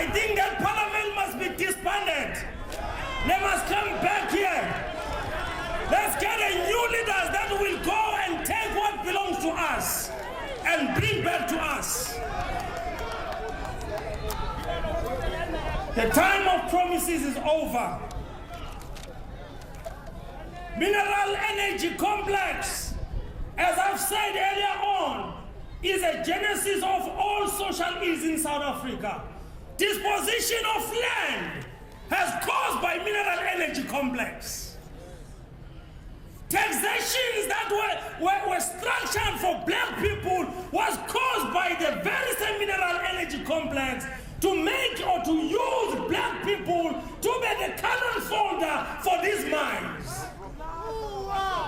I think that parliament must be disbanded. They must come back here. Let's get a new leaders that will go and take what belongs to us and bring back to us. The time of promises is over. Mineral energy complex, as I've said earlier on, is a genesis of all social ills in South Africa. Disposition of land has caused by mineral energy complex. Taxations that were structured for black people was caused by the very same mineral energy complex to make or to use black people to be the cannon folder for these mines.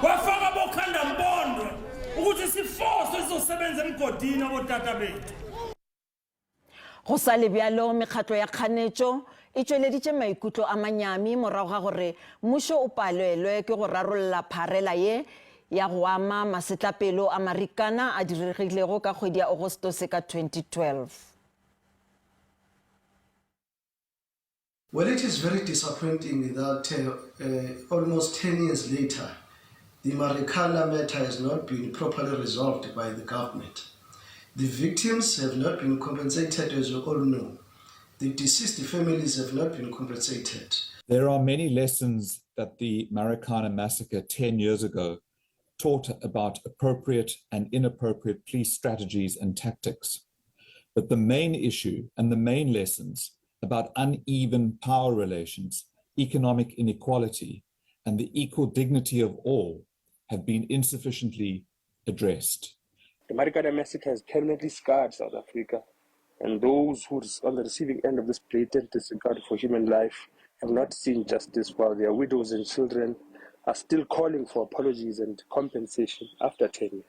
Wafaka bokhanda mbondo ukuthi siforce sizosebenza emgodini abotata bethu. Go sa le bjalo mekgatlo ya kganetšo e tšweleditše maikutlo a manyami morago ga gore mmušo o palelwe ke go rarolla pharela ye ya go ama masetlapelo a Marikana a diregilego ka kgwedi ya Agostose ka 2012. Well, it is very disappointing that almost 10 years later, the Marikana matter has not been properly resolved by the government. The victims have not been compensated, as you all know. The deceased families have not been compensated. There are many lessons that the Marikana massacre 10 years ago taught about appropriate and inappropriate police strategies and tactics. But the main issue and the main lessons about uneven power relations, economic inequality, and the equal dignity of all have been insufficiently addressed. The Marikana massacre has permanently scarred South Africa, and those who are on the receiving end of this blatant disregard for human life have not seen justice, while their widows and children are still calling for apologies and compensation after 10 years.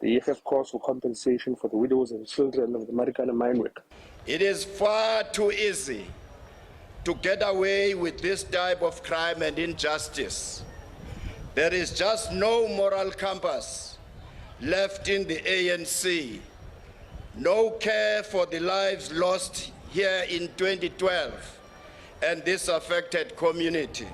The EFF calls for compensation for the widows and children of the Marikana mine worker. It is far too easy to get away with this type of crime and injustice. There is just no moral compass left in the ANC. No care for the lives lost here in 2012 and this affected community.